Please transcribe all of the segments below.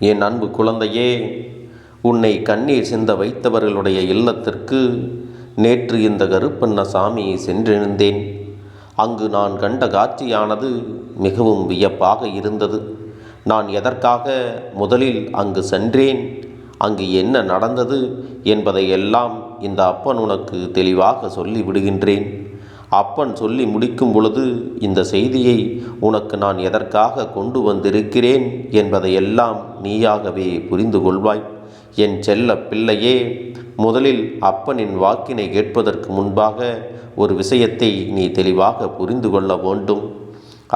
என் அன்பு குழந்தையே, உன்னை கண்ணீர் சிந்த வைத்தவர்களுடைய இல்லத்திற்கு நேற்று இந்த கருப்பண்ணசாமி சென்றிருந்தேன். அங்கு நான் கண்ட காட்சியானது மிகவும் வியப்பாக இருந்தது. நான் எதற்காக முதலில் அங்கு சென்றேன், அங்கு என்ன நடந்தது என்பதையெல்லாம் இந்த அப்பன் உனக்கு தெளிவாக சொல்லி விடுகின்றேன். அப்பன் சொல்லி முடிக்கும் பொழுது இந்த செய்தியை உனக்கு நான் எதற்காக கொண்டு வந்திருக்கிறேன் என்பதையெல்லாம் நீயாகவே புரிந்து கொள்வாய். என் செல்ல பிள்ளையே, முதலில் அப்பனின் வாக்கினை கேட்பதற்கு முன்பாக ஒரு விஷயத்தை நீ தெளிவாக புரிந்து கொள்ள வேண்டும்.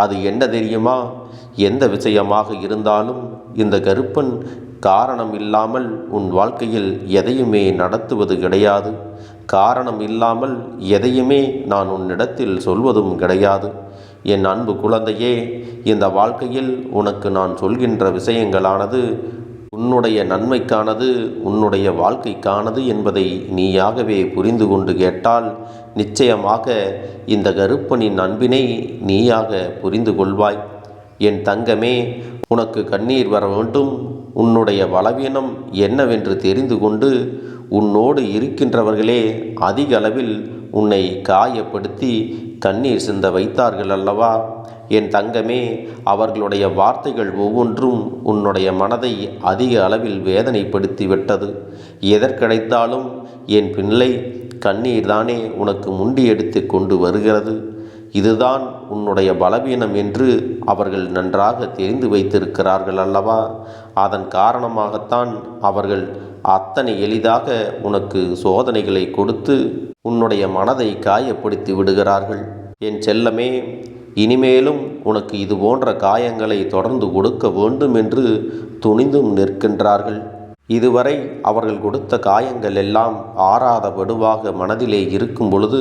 அது என்ன தெரியுமா? எந்த விஷயமாக இருந்தாலும் இந்த கருப்பன் காரணம் இல்லாமல் உன் வாழ்க்கையில் எதையுமே நடத்துவது கிடையாது. காரணம் இல்லாமல் எதையுமே நான் உன்னிடத்தில் சொல்வதும் கிடையாது. என் அன்பு குழந்தையே, இந்த வாழ்க்கையில் உனக்கு நான் சொல்கின்ற விஷயங்களானது உன்னுடைய நன்மைக்கானது, உன்னுடைய வாழ்க்கைக்கானது என்பதை நீயாகவே புரிந்து கொண்டு கேட்டால் நிச்சயமாக இந்த கருப்பனின் அன்பினை நீயாக புரிந்து கொள்வாய். என் தங்கமே, உனக்கு கண்ணீர் வர வேண்டும். உன்னுடைய பலவீனம் என்னவென்று தெரிந்து கொண்டு உன்னோடு இருக்கின்றவர்களே அதிக அளவில் உன்னை காயப்படுத்தி கண்ணீர் சிந்த வைத்தார்கள் அல்லவா? என் தங்கமே, அவர்களுடைய வார்த்தைகள் ஒவ்வொன்றும் உன்னுடைய மனதை அதிக அளவில் வேதனைப்படுத்தி விட்டது. எதற்கிடைத்தாலும் என் பிள்ளை, கண்ணீர் தானே உனக்கு முண்டி எடுத்து கொண்டு வருகிறது. இதுதான் உன்னுடைய பலவீனம் என்று அவர்கள் நன்றாக தெரிந்து வைத்திருக்கிறார்கள் அல்லவா? அதன் காரணமாகத்தான் அவர்கள் அத்தனை எளிதாக உனக்கு சோதனைகளை கொடுத்து உன்னுடைய மனதை காயப்படுத்தி விடுகிறார்கள். என் செல்லமே, இனிமேலும் உனக்கு இது போன்ற காயங்களை தொடர்ந்து கொடுக்க வேண்டும் என்று துணிந்தும் நிற்கின்றார்கள். இதுவரை அவர்கள் கொடுத்த காயங்கள் எல்லாம் ஆறாத வடுவாக மனதிலே இருக்கும் பொழுது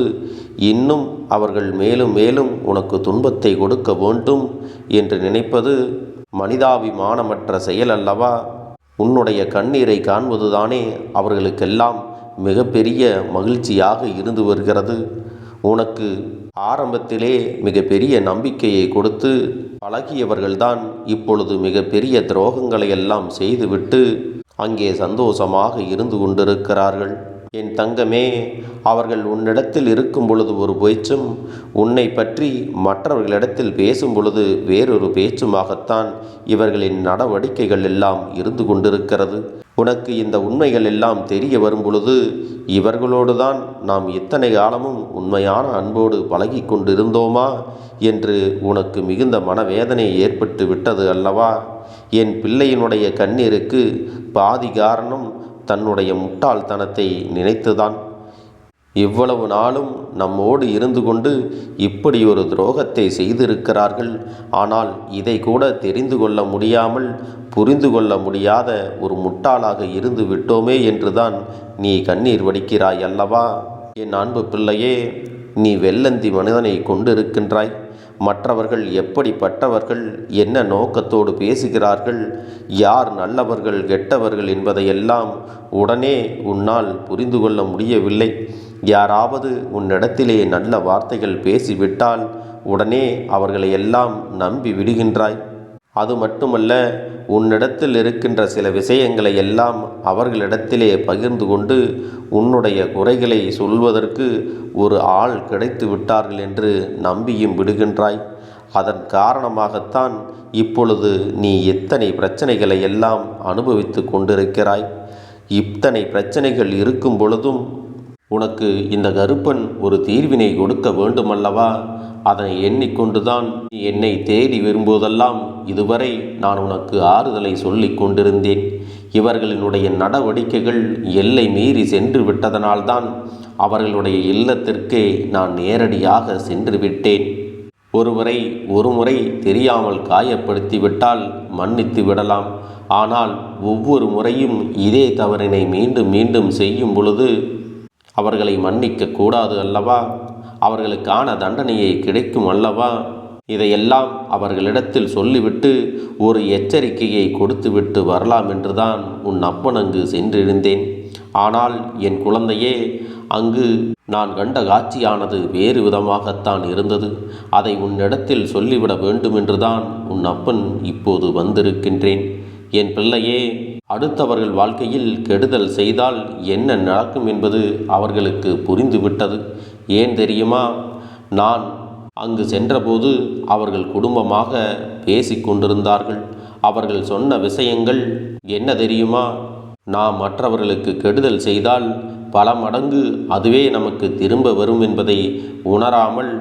இன்னும் அவர்கள் மேலும் மேலும் உனக்கு துன்பத்தை கொடுக்க வேண்டும் என்று நினைப்பது மனிதாபிமானமற்ற செயல் அல்லவா? உன்னுடைய கண்ணீரை காண்பதுதானே அவர்களுக்கெல்லாம் மிகப்பெரிய மகிழ்ச்சியாக இருந்து வருகிறது. உனக்கு ஆரம்பத்திலே மிகப்பெரிய நம்பிக்கையை கொடுத்து பழகியவர்கள்தான் இப்பொழுது மிகப்பெரிய துரோகங்களை எல்லாம் செய்துவிட்டு அங்கே சந்தோஷமாக இருந்து கொண்டிருக்கிறார்கள். என் தங்கமே, அவர்கள் உன்னிடத்தில் இருக்கும் பொழுது ஒரு பேச்சும், உன்னை பற்றி மற்றவர்களிடத்தில் பேசும் பொழுது வேறொரு பேச்சுமாகத்தான் இவர்களின் நடவடிக்கைகள் எல்லாம் இருந்து கொண்டிருக்கிறது. உனக்கு இந்த உண்மைகள் எல்லாம் தெரிய வரும் பொழுது இவர்களோடு தான் நாம் இத்தனை காலமும் உண்மையான அன்போடு பழகி கொண்டிருந்தோமா என்று உனக்கு மிகுந்த மனவேதனை ஏற்பட்டு விட்டது அல்லவா? என் பிள்ளையினுடைய கண்ணீருக்கு பாதி காரணம் தன்னுடைய முட்டாள்தனத்தை நினைத்துதான். இவ்வளவு நாளும் நம்மோடு இருந்து கொண்டு இப்படி ஒரு துரோகத்தை செய்திருக்கிறார்கள். ஆனால் இதை கூட தெரிந்து கொள்ள முடியாமல் புரிந்து கொள்ள முடியாத ஒரு முட்டாளாக இருந்து விட்டோமே என்றுதான் நீ கண்ணீர் வடிக்கிறாய் அல்லவா? என் அன்பு பிள்ளையே, நீ வெள்ளந்தி மனிதனை கொண்டிருக்கின்றாய். மற்றவர்கள் எப்படிப்பட்டவர்கள், என்ன நோக்கத்தோடு பேசுகிறார்கள், யார் நல்லவர்கள் கெட்டவர்கள் என்பதையெல்லாம் உடனே உன்னால் புரிந்து கொள்ள முடியவில்லை. யாராவது உன்னிடத்திலே நல்ல வார்த்தைகள் பேசிவிட்டால் உடனே அவர்களை எல்லாம் நம்பி விடுகின்றாய். அது மட்டுமல்ல, உன்னிடத்தில் இருக்கின்ற சில விஷயங்களை எல்லாம் அவர்களிடத்திலே பகிர்ந்து கொண்டு உன்னுடைய குறைகளை சொல்வதற்கு ஒரு ஆள் கிடைத்து விட்டார்கள் என்று நம்பியும் விடுகின்றாய். அதன் காரணமாகத்தான் இப்பொழுது நீ எத்தனை பிரச்சனைகளை எல்லாம் அனுபவித்து கொண்டிருக்கிறாய். இத்தனை பிரச்சனைகள் இருக்கும் பொழுதும் உனக்கு இந்த கருப்பன் ஒரு தீர்வினை கொடுக்க வேண்டுமல்லவா? அதனை எண்ணிக்கொண்டுதான் நீ என்னை தேடி வரும்போதெல்லாம் இதுவரை நான் உனக்கு ஆறுதலை சொல்லி கொண்டிருந்தேன். இவர்களினுடைய நடவடிக்கைகள் எல்லை மீறி சென்று விட்டதனால்தான் அவர்களுடைய இல்லத்திற்கே நான் நேரடியாக சென்று விட்டேன். ஒருவரை ஒரு முறை தெரியாமல் காயப்படுத்திவிட்டால் மன்னித்து விடலாம். ஆனால் ஒவ்வொரு முறையும் இதே தவறினை மீண்டும் மீண்டும் செய்யும் பொழுது அவர்களை மன்னிக்க கூடாது அல்லவா? அவர்களுக்கான தண்டனையை கிடைக்கும் அல்லவா? இதையெல்லாம் அவர்களிடத்தில் சொல்லிவிட்டு ஒரு எச்சரிக்கையை கொடுத்துவிட்டு வரலாம் என்றுதான் உன் அப்பன் அங்கு சென்றிருந்தேன். ஆனால் என் குழந்தையே, அங்கு நான் கண்ட காட்சியானது வேறு விதமாகத்தான் இருந்தது. அதை உன்னிடத்தில் சொல்லிவிட வேண்டும் என்றுதான் உன் அப்பன் இப்போது வந்திருக்கின்றேன். என் பிள்ளையே, அடுத்தவர்கள் வாழ்க்கையில் கெடுதல் செய்தால் என்ன நடக்கும் என்பது அவர்களுக்கு புரிந்துவிட்டது. ஏன் தெரியுமா? நான் அங்கு சென்றபோது அவர்கள் குடும்பமாக பேசிக்கொண்டிருந்தார்கள். அவர்கள் சொன்ன விஷயங்கள் என்ன தெரியுமா? நாம் மற்றவர்களுக்கு கெடுதல் செய்தால் பல மடங்கு அதுவே நமக்கு திரும்ப வரும் என்பதை உணராமல்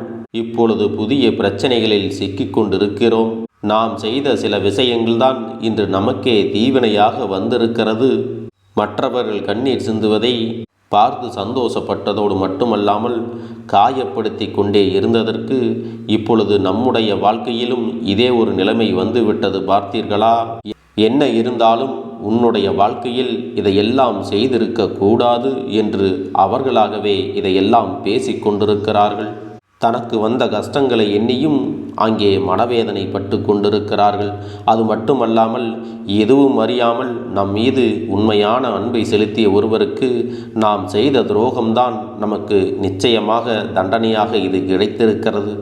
இப்பொழுது புதிய பிரச்சனைகளில் சிக்கிக்கொண்டிருக்கிறோம். நாம் செய்த சில விஷயங்கள்தான் இன்று நமக்கே தீவினையாக வந்திருக்கிறது. மற்றவர்கள் கண்ணீர் சிந்துவதை பார்த்து சந்தோஷப்பட்டதோடு மட்டுமல்லாமல் காயப்படுத்தி கொண்டே இருந்ததற்கு இப்பொழுது நம்முடைய வாழ்க்கையிலும் இதே ஒரு நிலைமை வந்துவிட்டது. பார்த்தீர்களா? என்ன இருந்தாலும் உன்னுடைய வாழ்க்கையில் இதையெல்லாம் செய்திருக்க கூடாது என்று அவர்களாகவே இதையெல்லாம் பேசிக்கொண்டிருக்கிறார்கள். தனக்கு வந்த கஷ்டங்களை எண்ணியும் அங்கே மனவேதனை பட்டு கொண்டிருக்கிறார்கள். அது மட்டுமல்லாமல் எதுவும் அறியாமல் நம் மீது உண்மையான அன்பை செலுத்திய ஒருவருக்கு நாம் செய்த துரோகம்தான் நமக்கு நிச்சயமாக தண்டனையாக இது கிடைத்திருக்கிறது.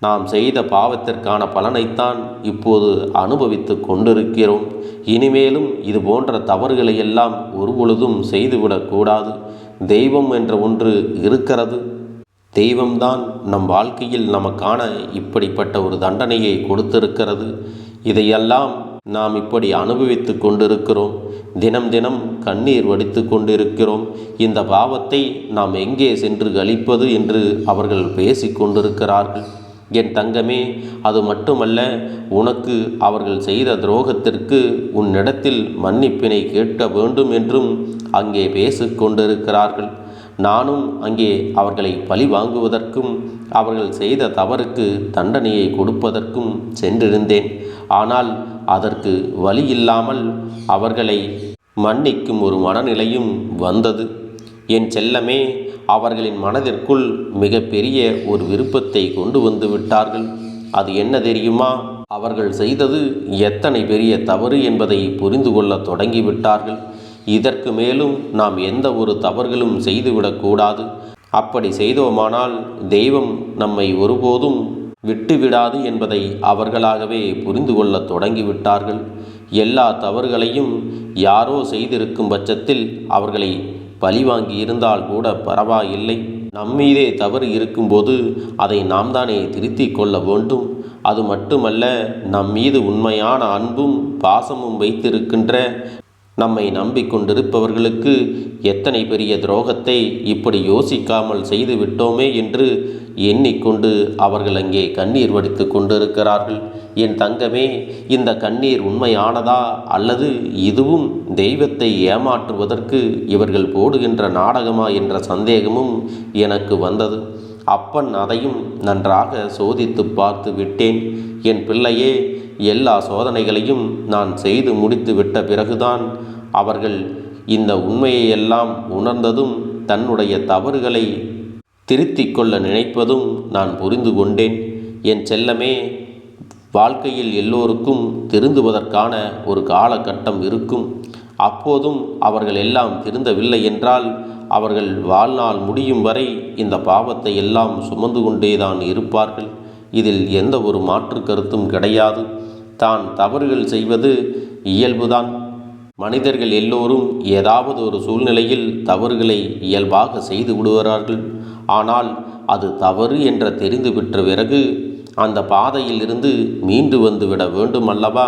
நாம் செய்த பாவத்திற்கான பலனைத்தான் இப்போது அனுபவித்து கொண்டிருக்கிறோம். இனிமேலும் இது போன்ற தவறுகளை எல்லாம் ஒருபொழுதும் செய்துவிடக்கூடாது. தெய்வம் என்ற ஒன்று இருக்கிறது. தெய்வம்தான் நம் வாழ்க்கையில் நமக்கான இப்படிப்பட்ட ஒரு தண்டனையை கொடுத்திருக்கிறது. இதையெல்லாம் நாம் இப்படி அனுபவித்து கொண்டிருக்கிறோம். தினம் தினம் கண்ணீர் வடித்து கொண்டிருக்கிறோம். இந்த பாவத்தை நாம் எங்கே சென்று கழிப்பது என்று அவர்கள் பேசி கொண்டிருக்கிறார்கள். என் தங்கமே, அது மட்டுமல்ல, உனக்கு அவர்கள் செய்த துரோகத்திற்கு உன்னிடத்தில் மன்னிப்பினை கேட்க வேண்டும் என்றும் அங்கே பேசிக்கொண்டிருக்கிறார்கள். நானும் அங்கே அவர்களை பழி வாங்குவதற்கும் அவர்கள் செய்த தவறுக்கு தண்டனையை கொடுப்பதற்கும் சென்றிருந்தேன். ஆனால் அதற்கு வழி இல்லாமல் அவர்களை மன்னிக்கும் ஒரு மனநிலையும் வந்தது. என் செல்லமே, அவர்களின் மனதிற்குள் மிகப்பெரிய ஒரு விருப்பத்தை கொண்டு வந்து விட்டார்கள். அது என்ன தெரியுமா? அவர்கள் செய்தது எத்தனை பெரிய தவறு என்பதை புரிந்து கொள்ள தொடங்கிவிட்டார்கள். இதற்கு மேலும் நாம் எந்த ஒரு தவறுகளும் செய்துவிடக்கூடாது. அப்படி செய்தோமானால் தெய்வம் நம்மை ஒருபோதும் விட்டுவிடாது என்பதை அவர்களாகவே புரிந்து கொள்ள தொடங்கிவிட்டார்கள். எல்லா தவறுகளையும் யாரோ செய்திருக்கும் பட்சத்தில் அவர்களை பழிவாங்கி இருந்தால் கூட பரவாயில்லை. நம்மீதே தவறு இருக்கும்போது அதை நாம் தானே திருத்தி கொள்ள வேண்டும். அது மட்டுமல்ல, நம்மீது உண்மையான அன்பும் பாசமும் வைத்திருக்கின்ற நம்மை நம்பிக்கொண்டிருப்பவர்களுக்கு எத்தனை பெரிய துரோகத்தை இப்படி யோசிக்காமல் செய்து விட்டோமே என்று எண்ணிக்கொண்டு அவர்கள் அங்கே கண்ணீர் வடித்து கொண்டிருக்கிறார்கள். என் தங்கமே, இந்த கண்ணீர் உண்மையானதா அல்லது இதுவும் தெய்வத்தை ஏமாற்றுவதற்கு இவர்கள் போடுகின்ற நாடகமா என்ற சந்தேகமும் எனக்கு வந்தது. அப்பன் அதையும் நன்றாக சோதித்து பார்த்து விட்டேன். என் பிள்ளையே, எல்லா சோதனைகளையும் நான் செய்து முடித்து விட்ட பிறகுதான் அவர்கள் இந்த உண்மையெல்லாம் உணர்ந்ததும் தன்னுடைய தவறுகளை திருத்திக் கொள்ள நினைப்பதும் நான் புரிந்து கொண்டேன். என் செல்லமே, வாழ்க்கையில் எல்லோருக்கும் திருந்துவதற்கான ஒரு காலகட்டம் இருக்கும். அப்போதும் அவர்கள் எல்லாம் திருந்தவில்லை என்றால் அவர்கள் வாழ்நாள் முடியும் வரை இந்த பாவத்தை எல்லாம் சுமந்து கொண்டேதான் இருப்பார்கள். இதில் எந்த ஒரு மாற்று கருத்தும் கிடையாது. தான் தவறுகள் செய்வது இயல்புதான். மனிதர்கள் எல்லோரும் ஏதாவது ஒரு சூழ்நிலையில் தவறுகளை இயல்பாக செய்து விடுவார்கள். ஆனால் அது தவறு என்ற தெரிந்து பெற்ற பிறகு அந்த பாதையில் இருந்து மீண்டு வந்துவிட வேண்டும் அல்லவா?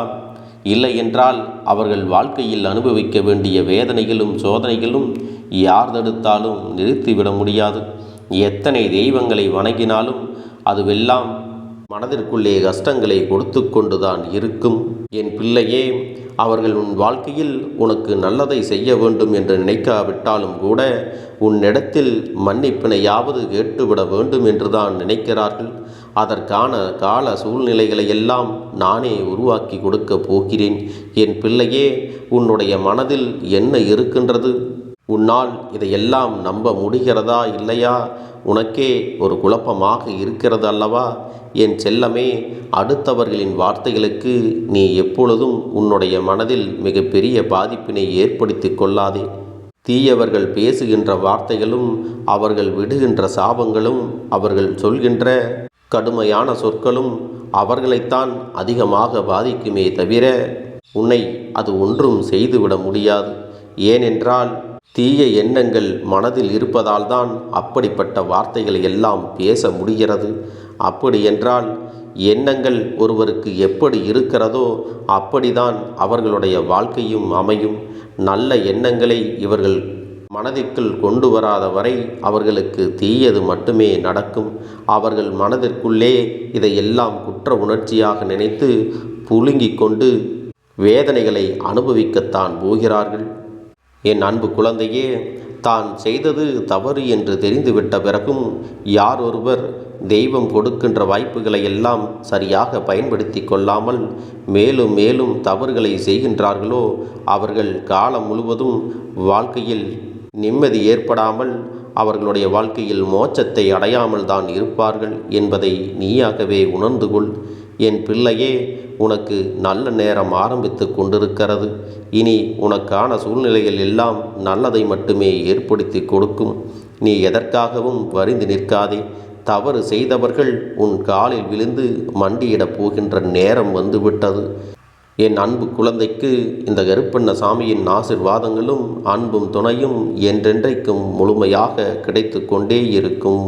இல்லை என்றால் அவர்கள் வாழ்க்கையில் அனுபவிக்க வேண்டிய வேதனைகளும் சோதனைகளும் யார் தடுத்தாலும் நிறுத்திவிட முடியாது. எத்தனை தெய்வங்களை வணங்கினாலும் அதுவெல்லாம் மனதிற்குள்ளே கஷ்டங்களை கொடுத்து கொண்டுதான் இருக்கும். என் பிள்ளையே, அவர்கள் உன் வாழ்க்கையில் உனக்கு நல்லதை செய்ய வேண்டும் என்று நினைக்காவிட்டாலும் கூட உன்னிடத்தில் மன்னிப்பினையாவது கேட்டுவிட வேண்டும் என்றுதான் நினைக்கிறார்கள். அதற்கான கால சூழ்நிலைகளை எல்லாம் நானே உருவாக்கி கொடுக்க போகிறேன். என் பிள்ளையே, உன்னுடைய மனதில் என்ன இருக்கின்றது? உன்னால் இதையெல்லாம் நம்ப முடிகிறதா இல்லையா? உனக்கே ஒரு குழப்பமாக இருக்கிறது அல்லவா? என் செல்லமே, அடுத்தவர்களின் வார்த்தைகளுக்கு நீ எப்பொழுதும் உன்னுடைய மனதில் மிகப்பெரிய பாதிப்பினை ஏற்படுத்தி கொள்ளாதே. தீயவர்கள் பேசுகின்ற வார்த்தைகளும் அவர்கள் விடுகின்ற சாபங்களும் அவர்கள் சொல்கின்ற கடுமையான சொற்களும் அவர்களைத்தான் அதிகமாக பாதிக்குமே தவிர உன்னை அது ஒன்றும் செய்துவிட முடியாது. ஏனென்றால் தீய எண்ணங்கள் மனதில் இருப்பதால் தான் அப்படிப்பட்ட வார்த்தைகளை எல்லாம் பேச முடிகிறது. அப்படியென்றால் எண்ணங்கள் ஒருவருக்கு எப்படி இருக்கிறதோ அப்படிதான் அவர்களுடைய வாழ்க்கையும் அமையும். நல்ல எண்ணங்களை இவர்கள் மனதிற்குள் கொண்டு வராத வரை அவர்களுக்கு தீயது மட்டுமே நடக்கும். அவர்கள் மனதிற்குள்ளே இதையெல்லாம் குற்ற உணர்ச்சியாக நினைத்து புழுங்கிக் கொண்டு வேதனைகளை அனுபவிக்கத்தான் போகிறார்கள். என் அன்பு குழந்தையே, தான் செய்தது தவறு என்று தெரிந்துவிட்ட பிறகும் யார் ஒருவர் தெய்வம் கொடுக்கின்ற வாய்ப்புகளை எல்லாம் சரியாக பயன்படுத்தி கொள்ளாமல் மேலும் மேலும் தவறுகளை செய்கின்றார்களோ அவர்கள் காலம் முழுவதும் வாழ்க்கையில் நிம்மதி ஏற்படாமல் அவர்களுடைய வாழ்க்கையில் மோட்சத்தை அடையாமல் தான் இருப்பார்கள் என்பதை நீயாகவே உணர்ந்து கொள். என் பிள்ளையே, உனக்கு நல்ல நேரம் ஆரம்பித்து கொண்டிருக்கிறது. இனி உனக்கான சூழ்நிலைகள் எல்லாம் நல்லதை மட்டுமே ஏற்படுத்தி கொடுக்கும். நீ எதற்காகவும் வருந்தி நிற்காதே. தவறு செய்தவர்கள் உன் காலில் விழுந்து மண்டியிடப் போகின்ற நேரம் வந்துவிட்டது. என் அன்பு குழந்தைக்கு இந்த கருப்பண்ணசாமியின் ஆசீர்வாதங்களும் அன்பும் துணையும் என்றென்றைக்கும் முழுமையாக கிடைத்து கொண்டே இருக்கும்.